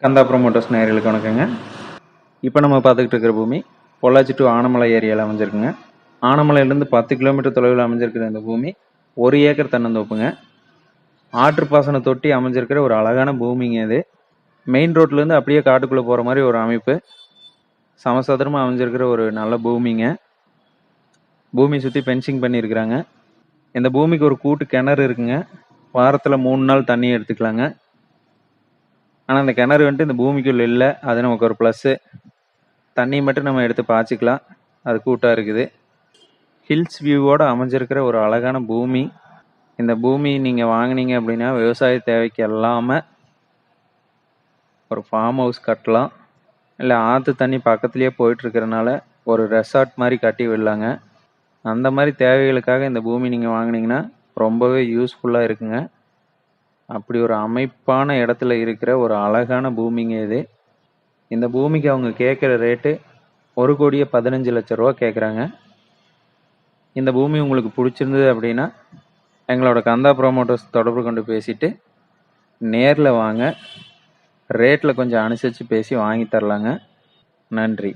கந்தா promoters நேயர்களுக்கு வணக்கங்க. இப்போ நம்ம பார்த்துக்கிட்டு இருக்கிற பூமி பொள்ளாச்சி டு ஆனமலை ஏரியாவில் அமைஞ்சிருக்குங்க. ஆனமலையிலேருந்து 10 கிலோமீட்டர் தொலைவில் அமைஞ்சிருக்கிற இந்த பூமி 1 ஏக்கர் தென்னந்தோப்புங்க. ஆற்றுப்பாசன தொட்டி அமைஞ்சிருக்கிற ஒரு அழகான பூமிங்க இது. மெயின் ரோட்லேருந்து அப்படியே காட்டுக்குள்ளே போகிற மாதிரி ஒரு அமைப்பு. சமசதுரமாக அமைஞ்சிருக்கிற ஒரு நல்ல பூமிங்க. பூமி சுற்றி ஃபென்சிங் பண்ணியிருக்கிறாங்க. இந்த பூமிக்கு ஒரு கூட்டு கிணறு இருக்குங்க. வாரத்தில் 3 நாள் தண்ணி எடுத்துக்கலாங்க. ஆனால் அந்த கிணறு வந்துட்டு இந்த பூமிக்குள்ளே இல்லை. அது நமக்கு ஒரு ப்ளஸ்ஸு. தண்ணி மட்டும் நம்ம எடுத்து பாய்ச்சிக்கலாம். அது கூட்டாக இருக்குது. ஹில்ஸ் வியூவோடு அமைஞ்சிருக்கிற ஒரு அழகான பூமி. இந்த பூமி நீங்கள் வாங்கினீங்க அப்படின்னா விவசாய தேவைக்கு இல்லாமல் ஒரு ஃபார்ம் ஹவுஸ் கட்டலாம். இல்லை ஆற்று தண்ணி பக்கத்துலேயே போயிட்டுருக்கிறனால ஒரு ரெசார்ட் மாதிரி கட்டி விடலாங்க. அந்த மாதிரி தேவைகளுக்காக இந்த பூமி நீங்கள் வாங்கினீங்கன்னா ரொம்பவே யூஸ்ஃபுல்லாக இருக்குங்க. அப்படி ஒரு அமைப்பான இடத்துல இருக்கிற ஒரு அழகான பூமிங்க இது. இந்த பூமிக்கு அவங்க கேட்குற ரேட்டு 1,15,00,000 கேட்குறாங்க. இந்த பூமி உங்களுக்கு பிடிச்சிருந்தது அப்படின்னா எங்களோட கந்தா ப்ரொமோட்டர்ஸ் தொடர்பு கொண்டு பேசிட்டு நேரில் வாங்க. ரேட்டில் கொஞ்சம் அனுசரித்து பேசி வாங்கி தரலாங்க. நன்றி.